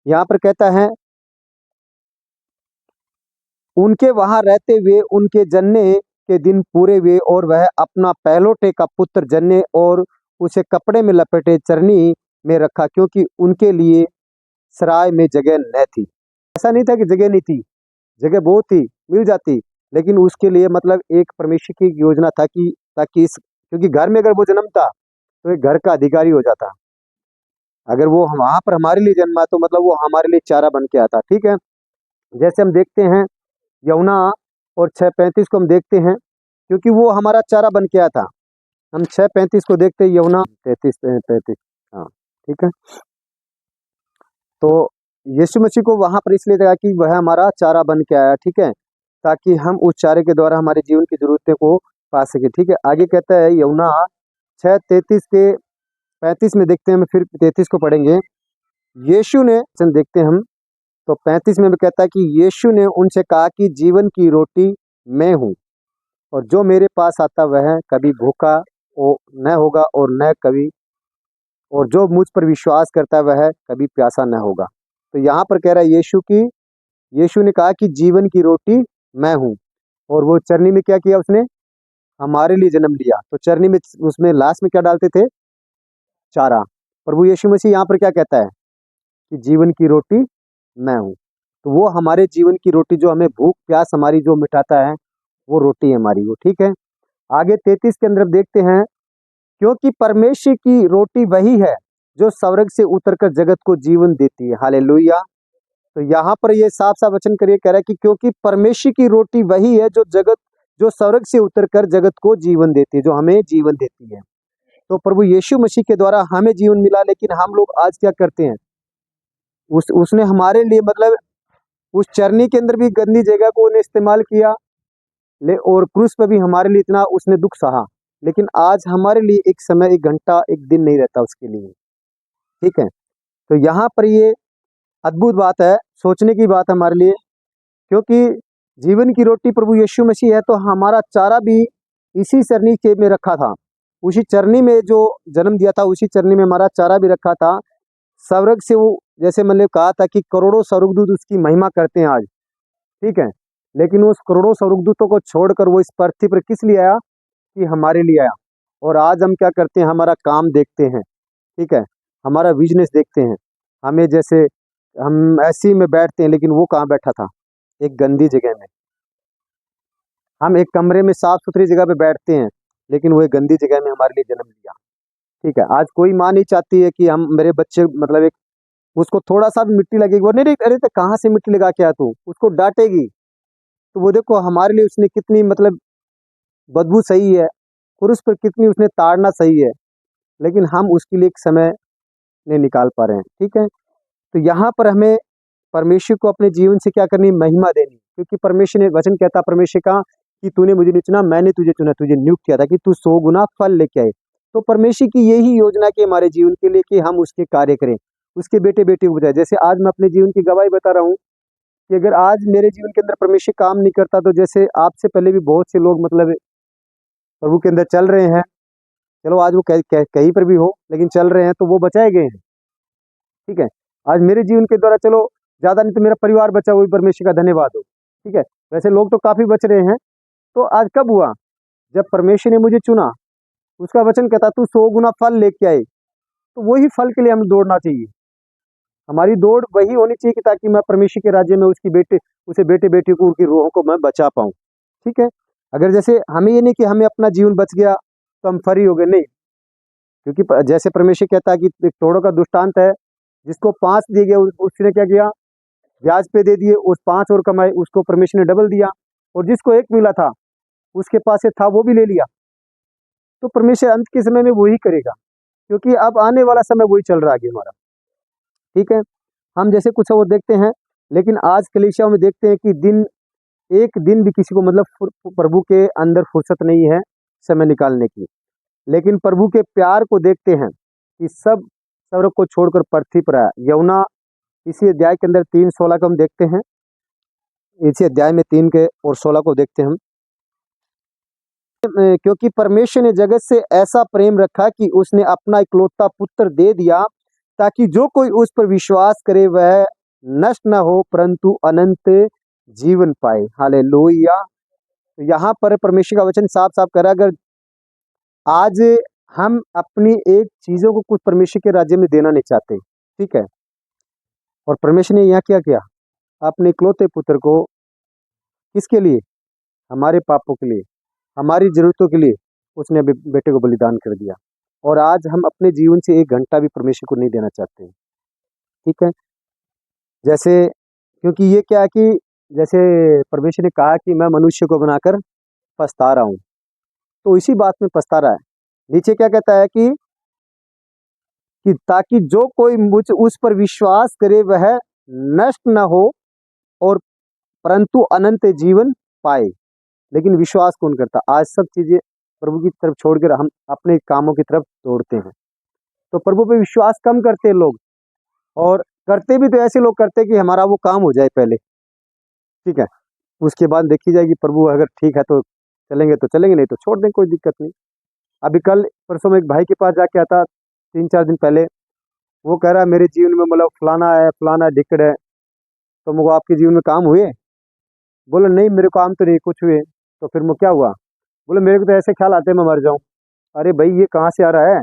यहाँ पर कहता है, उनके वहां रहते हुए उनके जन्ने के दिन पूरे हुए और वह अपना पहलोटे का पुत्र जन्ने और उसे कपड़े में लपेटे चरनी में रखा, क्योंकि उनके लिए सराय में जगह न थी। ऐसा नहीं था कि जगह नहीं थी, जगह बहुत थी, मिल जाती, लेकिन उसके लिए मतलब एक परमेश्वर की योजना था कि ताकि क्योंकि घर में अगर वो जन्मता तो एक घर का अधिकारी हो जाता। अगर वो वहां पर हमारे लिए जन्मा तो मतलब वो हमारे लिए चारा बन के आता। ठीक है, जैसे हम देखते हैं यमुना और 6:35 को हम देखते हैं, क्योंकि वो हमारा चारा बन के आया था। हम 6:35 को देखते हैं, यमुना 33:35। हाँ, ठीक है, तो यीशु मसीह को वहां पर इसलिए लगा कि वह हमारा चारा बन के आया। ठीक है, ताकि हम उस चारे के द्वारा हमारे जीवन की जरूरतें को पा सके। ठीक है, आगे कहता है यमुना 6:33 के 35 में देखते हैं, हम फिर 33 को पढ़ेंगे। यीशु ने, देखते हैं हम, तो 35 में भी कहता है कि यीशु ने उनसे कहा कि जीवन की रोटी मैं हूँ, और जो मेरे पास आता वह कभी भूखा न होगा और न कभी, और जो मुझ पर विश्वास करता है वह कभी प्यासा न होगा। तो यहाँ पर कह रहा है यीशु ने कहा कि जीवन की रोटी मैं हूँ, और वो चरनी में क्या किया, उसने हमारे लिए जन्म लिया। तो चरनी में उसमें लास्ट में क्या डालते थे, चारा। प्रभु यीशु मसीह यहाँ पर क्या कहता है कि जीवन की रोटी मैं हूँ। तो वो हमारे जीवन की रोटी, जो हमें भूख प्यास हमारी जो मिटाता है, वो रोटी है हमारी वो। ठीक है, आगे 33 के अंदर देखते हैं, क्योंकि परमेश्वर की रोटी वही है जो स्वर्ग से उतरकर जगत को जीवन देती है। हालेलुया। तो यहाँ पर ये साफ साफ वचन करिए, कह रहा है कि क्योंकि परमेश्वर की रोटी वही है जो जो स्वर्ग से उतरकर जगत को जीवन देती है, जो हमें जीवन देती है। तो प्रभु यीशु मसीह के द्वारा हमें जीवन मिला, लेकिन हम लोग आज क्या करते हैं, उसने हमारे लिए मतलब उस चरनी के अंदर भी गंदी जगह को उन्हें इस्तेमाल किया और क्रूस पर भी हमारे लिए इतना उसने दुख सहा, लेकिन आज हमारे लिए एक समय, एक घंटा, एक दिन नहीं रहता उसके लिए। ठीक है, तो यहाँ पर ये अद्भुत बात है, सोचने की बात है हमारे लिए, क्योंकि जीवन की रोटी प्रभु यीशु मसीह है, तो हमारा चारा भी इसी चरनी के में रखा था, उसी चरनी में जो जन्म दिया था, उसी चरनी में हमारा चारा भी रखा था। स्वर्ग से वो, जैसे मैंने कहा था कि करोड़ों स्वर्गदूत उसकी महिमा करते हैं आज, ठीक है, लेकिन उस करोड़ों स्वर्गदूतों को छोड़कर वो इस पृथ्वी पर किस लिए आया, कि हमारे लिए आया। और आज हम क्या करते हैं, हमारा काम देखते हैं, ठीक है, हमारा बिजनेस देखते हैं, हमें जैसे हम ऐसी में बैठते हैं, लेकिन वो कहाँ बैठा था, एक गंदी जगह में। हम एक कमरे में साफ सुथरी जगह पे बैठते हैं, लेकिन वो एक गंदी जगह में हमारे लिए जन्म लिया। ठीक है, आज कोई माँ नहीं चाहती है कि हम, मेरे बच्चे मतलब एक, उसको थोड़ा सा भी मिट्टी लगेगी, वो नहीं नहीं, अरे तो कहाँ से मिट्टी लगा के आ तू, उसको डांटेगी। तो वो देखो हमारे लिए उसने कितनी मतलब बदबू सही है, और उस पर कितनी उसने ताड़ना सही है, लेकिन हम उसके लिए एक समय नहीं निकाल पा रहे हैं। ठीक है, तो यहाँ पर हमें परमेश्वर को अपने जीवन से क्या करनी, महिमा देनी, क्योंकि परमेश्वर ने वचन कहता परमेश्वर का कि तूने मुझे नहीं चुना, मैंने तुझे चुना, तुझे नियुक्त किया था कि तू 100 गुना फल लेके आए। तो परमेश्वर की यही योजना की हमारे जीवन के लिए कि हम उसके कार्य करें, उसके बेटे बेटे को बताए। जैसे आज मैं अपने जीवन की गवाही बता रहा हूँ कि अगर आज मेरे जीवन के अंदर परमेश्वर काम नहीं करता, तो जैसे आपसे पहले भी बहुत से लोग मतलब प्रभु के अंदर चल रहे हैं, चलो आज वो कहीं पर भी हो, लेकिन चल रहे हैं, तो वो बचाए गए हैं। ठीक है, आज मेरे जीवन के द्वारा चलो ज्यादा नहीं तो मेरा परिवार बचा, हुआ परमेश्वर का धन्यवाद हो। ठीक है, वैसे लोग तो काफी बच रहे हैं। तो आज कब हुआ, जब परमेश्वर ने मुझे चुना, उसका वचन कहता तू 100 गुना फल लेके आए, तो वही फल के लिए हमें दौड़ना चाहिए। हमारी दौड़ वही होनी चाहिए कि ताकि मैं परमेश्वर के राज्य में उसकी बेटे, उसे बेटे बेटी को, उनकी रूहों को मैं बचा पाऊँ। ठीक है, अगर जैसे हमें ये नहीं कि हमें अपना जीवन बच गया तो हम फ्री हो गए, नहीं, क्योंकि जैसे परमेश्वर कहता है कि एक तोड़ों का दृष्टांत है, जिसको 5 दिए गए उसने क्या किया, ब्याज पे दे दिए, उस 5 और कमाए, उसको परमेश्वर ने डबल दिया, और जिसको 1 मिला था उसके पास से था वो भी ले लिया। तो परमेश्वर अंत के समय में वही करेगा, क्योंकि अब आने वाला समय वही चल रहा है आगे हमारा। ठीक है, हम जैसे कुछ और देखते हैं, लेकिन आज कलीसिया में देखते हैं कि दिन, एक दिन भी किसी को मतलब प्रभु के अंदर फुर्सत नहीं है समय निकालने की। लेकिन प्रभु के प्यार को देखते हैं कि सब स्वर्ग को छोड़कर पृथ्वी पर आया। यमुना इसी अध्याय के अंदर 3:16 को हम देखते हैं, इसी अध्याय में 3 के और 16 को देखते हैं हम। क्योंकि परमेश्वर ने जगत से ऐसा प्रेम रखा कि उसने अपना इकलौता पुत्र दे दिया, ताकि जो कोई उस पर विश्वास करे वह नष्ट न हो, परंतु अनंत जीवन पाए। हालेलुया। तो यहाँ पर परमेश्वर का वचन साफ साफ करा, अगर आज हम अपनी एक चीजों को कुछ परमेश्वर के राज्य में देना नहीं चाहते, ठीक है, और परमेश्वर ने यहाँ क्या किया, अपने इकलौते पुत्र को, किसके लिए, हमारे पापों के लिए, हमारी जरूरतों के लिए उसने बेटे को बलिदान कर दिया। और आज हम अपने जीवन से एक घंटा भी परमेश्वर को नहीं देना चाहते हैं। ठीक है, जैसे, क्योंकि ये क्या है कि जैसे परमेश्वर ने कहा कि मैं मनुष्य को बनाकर पछता रहा हूँ, तो इसी बात में पछता रहा है। नीचे क्या कहता है कि ताकि जो कोई मुझ उस पर विश्वास करे वह नष्ट न हो, और परंतु अनंत जीवन पाए। लेकिन विश्वास कौन करता, आज सब चीजें प्रभु की तरफ छोड़कर हम अपने कामों की तरफ दौड़ते हैं, तो प्रभु पे विश्वास कम करते हैं लोग, और करते भी तो ऐसे लोग करते हैं कि हमारा वो काम हो जाए पहले, ठीक है, उसके बाद देखी जाएगी, प्रभु अगर ठीक है तो चलेंगे तो चलेंगे, नहीं तो छोड़ दें, कोई दिक्कत नहीं। अभी कल परसों में एक भाई के पास जाके आता, 3-4 दिन पहले, वो कह रहा है मेरे जीवन में मतलब फलाना है, फलाना ढिकड़ है, तो मुझे आपके जीवन में काम हुए? बोले नहीं, मेरे काम तो नहीं कुछ हुए। तो फिर वो क्या हुआ? बोले मेरे को तो ऐसे ख्याल आते हैं मैं मर जाऊं। अरे भाई, ये कहाँ से आ रहा है?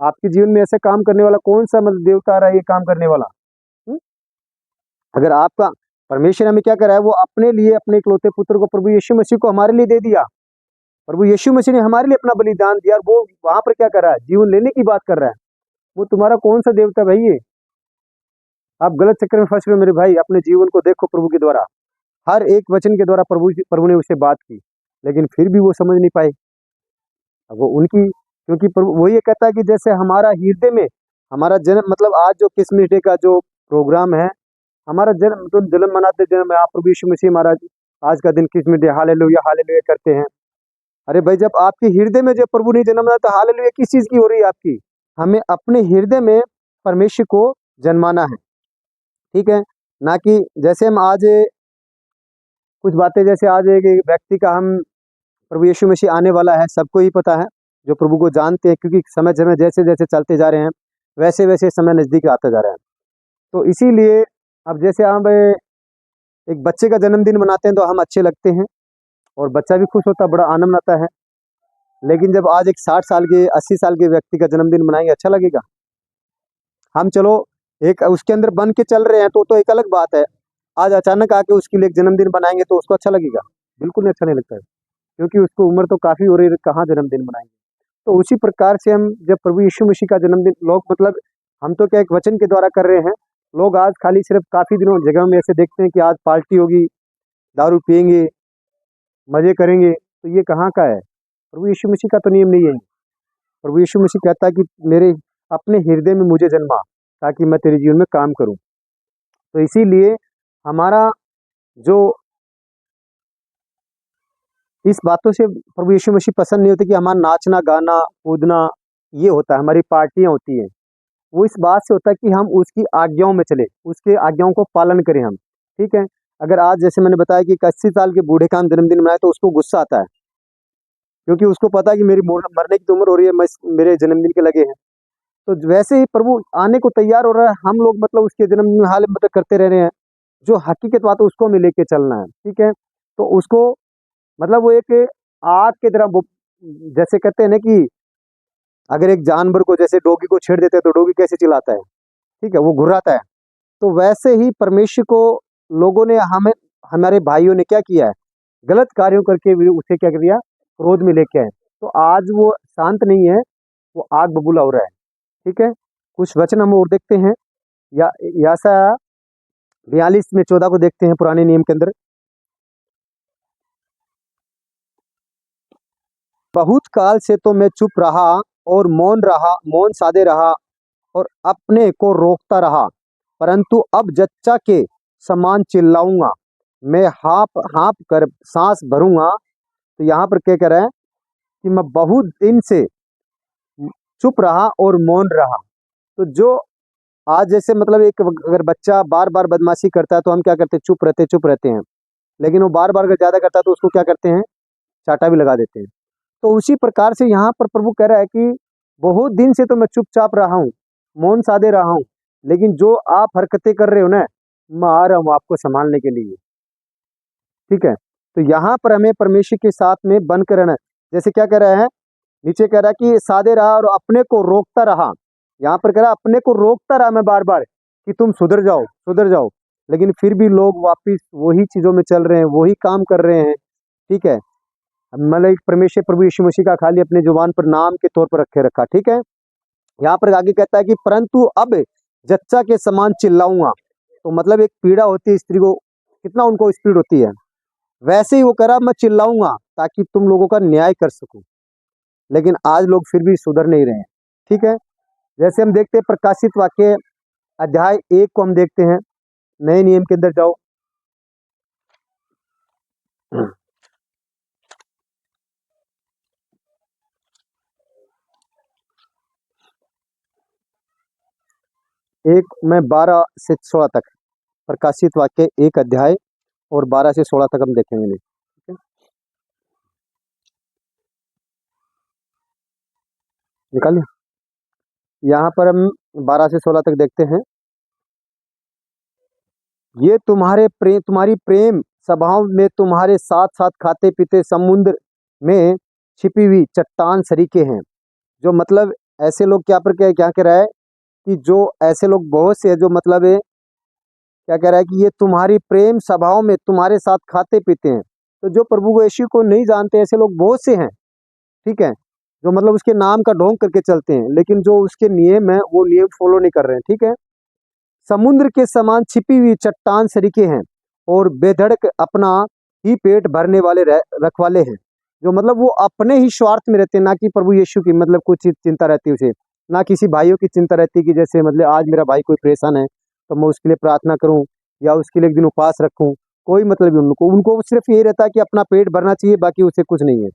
आपके जीवन में ऐसे काम करने वाला कौन सा मतलब देवता आ रहा है, ये काम करने वाला? हुँ? अगर आपका परमेश्वर हमें क्या करा है, वो अपने लिए अपने इकलौते पुत्र को, प्रभु यीशु मसीह को हमारे लिए दे दिया। प्रभु यीशु मसीह ने हमारे लिए अपना बलिदान दिया, और वो वहां पर क्या कर रहा है, जीवन लेने की बात कर रहा है। वो तुम्हारा कौन सा देवता भाई है? आप गलत चक्कर में फंस रहे हो मेरे भाई। अपने जीवन को देखो प्रभु के द्वारा, हर एक वचन के द्वारा प्रभु ने उससे बात की। लेकिन फिर भी वो समझ नहीं पाए। अब वो उनकी, क्योंकि प्रभु वो ये कहता है कि जैसे हमारा हृदय में हमारा जन्म, मतलब आज जो क्रिसमस डे का जो प्रोग्राम है, हमारा जन्म तो जन्म मनाते, जन्म आप प्रभु यीशु मसीह महाराज आज का दिन क्रिसमस डे हालेलुया हालेलुया करते हैं। अरे भाई, जब आपके हृदय में जब प्रभु ने जन्म दिया तो हालेलुया किस चीज की हो रही है आपकी? हमें अपने हृदय में परमेश्वर को जन्माना है, ठीक है। ना कि जैसे हम आज कुछ बातें, जैसे आज एक व्यक्ति का, हम प्रभु यीशु मसीह आने वाला है, सबको ही पता है, जो प्रभु को जानते हैं, क्योंकि समय समय जैसे जैसे चलते जा रहे हैं वैसे वैसे समय नजदीक आता जा रहा है। तो इसीलिए अब जैसे हम एक बच्चे का जन्मदिन मनाते हैं तो हम अच्छे लगते हैं और बच्चा भी खुश होता है, बड़ा आनंद आता है। लेकिन जब आज एक 60 साल के 80 साल के व्यक्ति का जन्मदिन मनाएंगे, अच्छा लगेगा? हम चलो एक उसके अंदर बन के चल रहे हैं तो एक अलग बात है। आज अचानक आके उसके लिए एक जन्मदिन बनाएंगे तो उसको अच्छा लगेगा? बिल्कुल नहीं अच्छा नहीं लगता है, क्योंकि उसको उम्र तो काफ़ी हो रही है, कहाँ जन्मदिन मनाएंगे। तो उसी प्रकार से हम जब प्रभु यीशु मसीह का जन्मदिन, लोग मतलब हम तो क्या एक वचन के द्वारा कर रहे हैं, लोग आज खाली सिर्फ काफ़ी दिनों जगह में ऐसे देखते हैं कि आज पार्टी होगी, दारू पियेंगे, मज़े करेंगे, तो ये कहाँ का है? प्रभु यीशु मसीह का तो नियम नहीं है। प्रभु यीशु मसीह कहता है कि मेरे अपने हृदय में मुझे जन्मा ताकि मैं तेरे जीवन में काम करूं। तो इसीलिए हमारा जो इस बातों से प्रभु यीशु मसीह पसंद नहीं होते कि हमारा नाचना गाना कूदना ये होता है, हमारी पार्टियां होती हैं, वो इस बात से होता है कि हम उसकी आज्ञाओं में चले, उसके आज्ञाओं को पालन करें हम, ठीक है। अगर आज जैसे मैंने बताया कि 80 साल के बूढ़े का हम जन्मदिन मनाए तो उसको गुस्सा आता है, क्योंकि उसको पता है कि मेरी मरने की तो उम्र हो रही है, मैं मेरे जन्मदिन के लगे हैं। तो वैसे ही प्रभु आने को तैयार हो रहा है, हम लोग मतलब उसके जन्मदिन में हाल मतलब करते रह रहे हैं। जो हकीकत बात है उसको हमें लेके चलना है, ठीक है। तो उसको मतलब वो एक आग की तरह जैसे कहते हैं ना कि अगर एक जानवर को जैसे डोगी को छेड़ देते हैं तो डोगी कैसे चिल्लाता है, ठीक है, वो घुर्राता है। तो वैसे ही परमेश्वर को लोगों ने, हमें हमारे भाइयों ने क्या किया है, गलत कार्यों करके भी उसे क्या किया, क्रोध में लेके आए। तो आज वो शांत नहीं है, वो आग बबूला हो रहा है, ठीक है। कुछ वचन हम और देखते हैं, या यासा 42 में 14 को देखते हैं पुराने नियम के अंदर। बहुत काल से तो मैं चुप रहा और मौन साधे रहा और अपने को रोकता रहा, परंतु अब जच्चा के समान चिल्लाऊंगा, मैं हाँप हाँप कर सांस भरूंगा। तो यहाँ पर क्या कह रहा है कि मैं बहुत दिन से चुप रहा और मौन रहा। तो जो आज जैसे मतलब एक अगर बच्चा बार बार बदमाशी करता है तो हम क्या करते हैं, चुप रहते हैं। लेकिन वो बार बार अगर ज़्यादा करता है तो उसको क्या करते हैं, चाटा भी लगा देते हैं। तो उसी प्रकार से यहाँ पर प्रभु कह रहा है कि बहुत दिन से तो मैं चुपचाप रहा हूँ, मौन साधे रहा हूँ, लेकिन जो आप हरकतें कर रहे हो ना, मैं आ रहा हूँ आपको संभालने के लिए, ठीक है। तो यहाँ पर हमें परमेश्वर के साथ में बन कर रहना है। जैसे क्या कह रहा है, नीचे कह रहा है कि साधे रहा और अपने को रोकता रहा। यहाँ पर कह रहा है अपने को रोकता रहा मैं बार बार कि तुम सुधर जाओ सुधर जाओ, लेकिन फिर भी लोग वापिस वही चीज़ों में चल रहे हैं, वही काम कर रहे हैं, ठीक है। मतलब परमेश्वर प्रभु यीशु मसीह का खाली अपने जुबान पर नाम के तौर पर रखे रखा, ठीक है। यहाँ पर आगे कहता है कि परंतु अब जच्चा के समान चिल्लाऊंगा। तो मतलब एक पीड़ा होती है स्त्री को, कितना उनको स्पीड होती है, वैसे ही वो करा मैं चिल्लाऊंगा ताकि तुम लोगों का न्याय कर सकूं। लेकिन आज लोग फिर भी सुधर नहीं रहे हैं, ठीक है। जैसे हम देखते हैं प्रकाशित वाक्य अध्याय 1 को हम देखते हैं, नए नियम के अंदर जाओ। एक में 12 से 16 तक, प्रकाशित वाक्य 1 अध्याय और 12 से 16 तक हम देखेंगे, ठीक है। निकाल लिया? यहाँ पर हम 12 से 16 तक देखते हैं। ये तुम्हारी प्रेम सभाओं में तुम्हारे साथ साथ खाते पीते समुद्र में छिपी हुई चट्टान सरीखे हैं। जो मतलब ऐसे लोग क्या कह रहा है कि जो ऐसे लोग बहुत से हैं, जो मतलब है क्या कह रहा है कि ये तुम्हारी प्रेम सभाओं में तुम्हारे साथ खाते पीते हैं। तो जो प्रभु यीशु को नहीं जानते ऐसे लोग बहुत से हैं, ठीक है, जो मतलब उसके नाम का ढोंग करके चलते हैं, लेकिन जो उसके नियम है वो नियम फॉलो नहीं कर रहे हैं, ठीक है। समुद्र के समान छिपी हुई चट्टान सरीखे हैं और बेधड़क अपना ही पेट भरने वाले रखवाले हैं। जो मतलब वो अपने ही स्वार्थ में रहते हैं, ना कि प्रभु यीशु की मतलब कुछ चिंता रहती है उसे, ना किसी भाइयों की चिंता रहती है कि जैसे मतलब आज मेरा भाई कोई परेशान है तो मैं उसके लिए प्रार्थना करूं या उसके लिए एक दिन उपवास रखूं, कोई मतलब नहीं उनको, उनको सिर्फ यही रहता है कि अपना पेट भरना चाहिए, बाकी उसे कुछ नहीं है।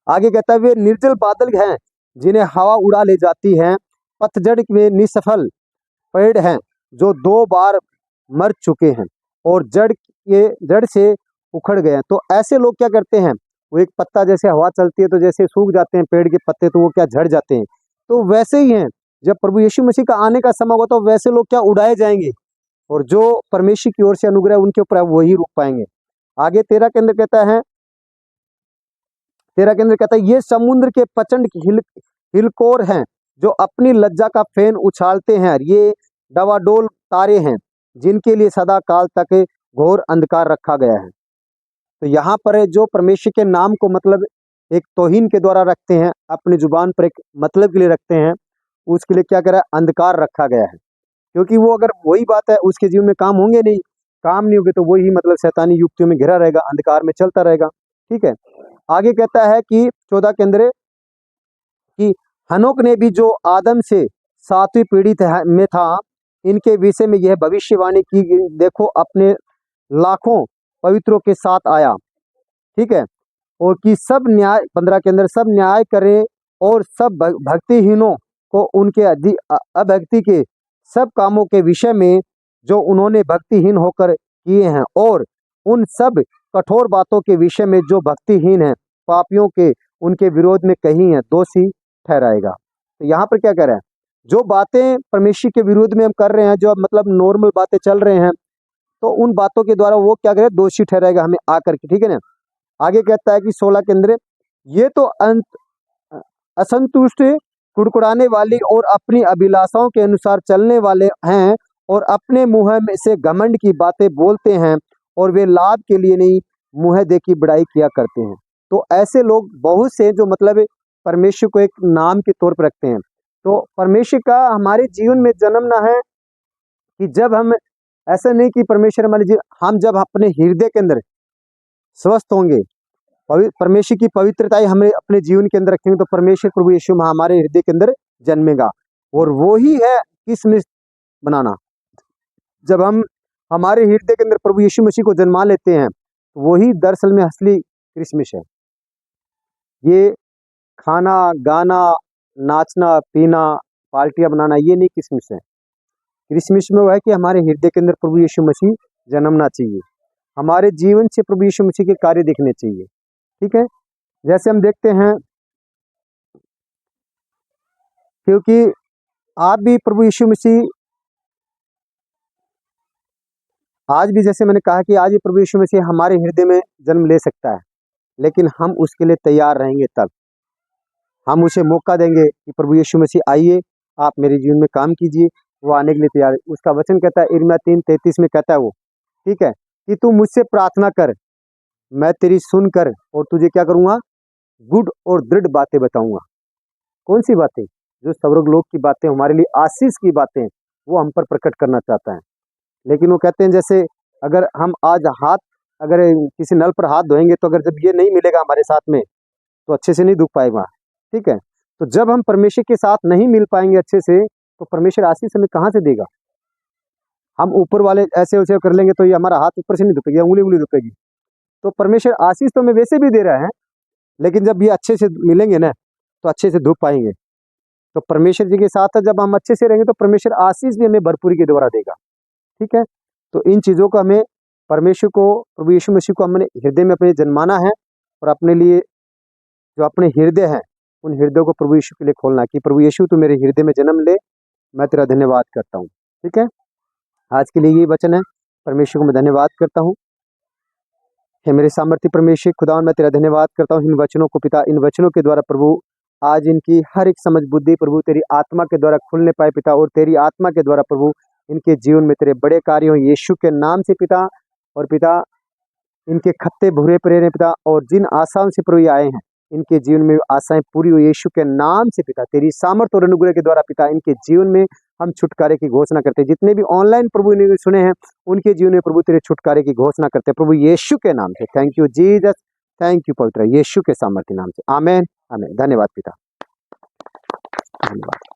आगे कहता है वे निर्जल बादल हैं जिन्हें हवा उड़ा ले जाती है, पतझड़ में निसफल पेड़ हैं जो 2 बार मर चुके हैं और जड़ से उखड़ गए हैं। तो ऐसे लोग क्या करते हैं, वो एक पत्ता जैसे हवा चलती है तो जैसे सूख जाते हैं पेड़ के पत्ते, तो वो क्या झड़ जाते हैं, तो वैसे ही हैं जब प्रभु यीशु मसीह का आने का समय होगा तो वैसे लोग क्या उड़ाए जाएंगे, और जो परमेश्वर की ओर से अनुग्रह उनके ऊपर है वही रुक पाएंगे। आगे 13 के अंदर कहता है ये समुद्र के प्रचंड हिलकोर हैं जो अपनी लज्जा का फेन उछालते हैं, ये डवाडोल तारे हैं जिनके लिए सदा काल तक घोर अंधकार रखा गया है। तो यहाँ पर है जो परमेश्वर के नाम को मतलब एक तौहीन के द्वारा रखते हैं, अपनी जुबान पर एक मतलब के लिए रखते हैं, उसके लिए क्या करा है, अंधकार रखा गया है। क्योंकि वो अगर वही बात है उसके जीवन में काम होंगे नहीं, काम नहीं होंगे तो वही मतलब शैतानी युक्तियों में घिरा रहेगा, अंधकार में चलता रहेगा। ठीक है, आगे कहता है कि 14 के अंदर कि हनोक ने भी जो आदम से 7वीं पीढ़ी में था, इनके विषय में यह भविष्यवाणी की देखो अपने लाखों पवित्रों के साथ आया। ठीक है, और कि सब न्याय 15 के अंदर सब न्याय करे और सब भक्तिहीनों को उनके अभक्ति के सब कामों के विषय में जो उन्होंने भक्तिहीन होकर किए हैं, और उन सब कठोर बातों के विषय में जो भक्तिहीन हैं पापियों के उनके विरोध में कही हैं दोषी ठहराएगा। तो यहाँ पर क्या कह रहे हैं, जो बातें परमेश्वर के विरोध में हम कर रहे हैं, जो मतलब नॉर्मल बातें चल रहे हैं, तो उन बातों के द्वारा वो क्या करे, दोषी ठहराएगा हमें आकर के। ठीक है ना, आगे कहता है कि 16 के अंदर ये तो असंतुष्ट कुड़कुड़ाने वाली और अपनी अभिलाषाओं के अनुसार चलने वाले हैं और अपने मुंह में से घमंड की बातें बोलते हैं और वे लाभ के लिए नहीं मुंह देखी बड़ाई किया करते हैं। तो ऐसे लोग बहुत से जो मतलब परमेश्वर को एक नाम के तौर पर रखते हैं। तो परमेश्वर का हमारे जीवन में जन्मना है कि जब हम ऐसा नहीं कि परमेश्वर हमारे हम जब अपने हृदय के अंदर स्वस्थ होंगे, परमेश्वर की पवित्रताएं हमें अपने जीवन के अंदर रखेंगे, तो परमेश्वर प्रभु यीशु हमारे हृदय के अंदर जन्मेगा। और वो ही है किसमिस बनाना। जब हम हमारे हृदय के अंदर प्रभु यीशु मसीह को जन्मा लेते हैं तो वही दरअसल में असली क्रिसमस है। ये खाना गाना नाचना पीना पार्टियां बनाना ये नहीं क्रिसमस है। क्रिसमस में वो है कि हमारे हृदय के अंदर प्रभु यीशु मसीह जन्मना चाहिए, हमारे जीवन से प्रभु यीशु मसीह के कार्य दिखने चाहिए। ठीक है, जैसे हम देखते हैं क्योंकि आप भी प्रभु यीशु मसीह आज भी, जैसे मैंने कहा कि आज भी प्रभु यीशु मसीह हमारे हृदय में जन्म ले सकता है, लेकिन हम उसके लिए तैयार रहेंगे तब हम उसे मौका देंगे कि प्रभु यीशु मसीह आइए, आप मेरे जीवन में काम कीजिए। वो आने के लिए तैयार है। उसका वचन कहता है यिर्मयाह 3:33 में कहता है वो, ठीक है, कि तू मुझसे प्रार्थना कर, मैं तेरी सुनकर और तुझे क्या करूँगा, गुड और दृढ़ बातें बताऊंगा। कौन सी बातें? जो स्वर्ग लोक की बातें, हमारे लिए आशीष की बातें, वो हम पर प्रकट करना चाहता है। लेकिन वो कहते हैं जैसे अगर हम आज अगर किसी नल पर हाथ धोएंगे तो अगर जब ये नहीं मिलेगा हमारे साथ में तो अच्छे से नहीं धुक पाएगा। ठीक है, तो जब हम परमेश्वर के साथ नहीं मिल पाएंगे अच्छे से तो परमेश्वर आशीष हमें कहाँ से देगा। हम ऊपर वाले ऐसे वैसे कर लेंगे तो ये हमारा हाथ ऊपर से नहीं धुकेगी, उंगली धुकेगी। तो परमेश्वर आशीष तो हमें वैसे भी दे रहा है, लेकिन जब ये अच्छे से मिलेंगे ना तो अच्छे से धुक पाएंगे। तो परमेश्वर जी के साथ जब हम अच्छे से रहेंगे तो परमेश्वर आशीष भी हमें भरपूरी के द्वारा देगा। ठीक है, तो इन चीज़ों को हमें परमेश्वर को, प्रभु यीशु मसीह को हमने हृदय में अपने जन्माना है और अपने लिए जो अपने हृदय हैं उन हृदयों को प्रभु यीशु के लिए खोलना कि प्रभु यीशु तू मेरे हृदय में जन्म ले, मैं तेरा धन्यवाद करता हूँ। ठीक है, आज के लिए ये वचन है, परमेश्वर को मैं धन्यवाद करता हूँ। हे मेरे सामर्थ्य परमेश्वर खुदावन, मैं तेरा धन्यवाद करता हूँ इन वचनों को पिता, इन वचनों के द्वारा प्रभु आज इनकी हर एक समझ बुद्धि प्रभु तेरी आत्मा के द्वारा खुलने पाए पिता, और तेरी आत्मा के द्वारा प्रभु इनके जीवन में तेरे बड़े कार्य हो यीशु के नाम से पिता। और पिता इनके खत्ते भूरे पड़े रहे पिता, और जिन आशाओं से प्रभु ये आए हैं इनके जीवन में आशाएं पूरी हो यीशु के नाम से पिता। तेरी सामर्थ और अनुग्रह के द्वारा पिता इनके जीवन में हम छुटकारे की घोषणा करते हैं। जितने भी ऑनलाइन प्रभु ने सुने हैं उनके जीवन में प्रभु तेरे छुटकारे की घोषणा करते हैं प्रभु यीशु के नाम से। Thank you Jesus, thank you पवित्र यीशु के सामर्थ्य नाम से, आमेन आमेन। धन्यवाद पिता, धन्यवाद।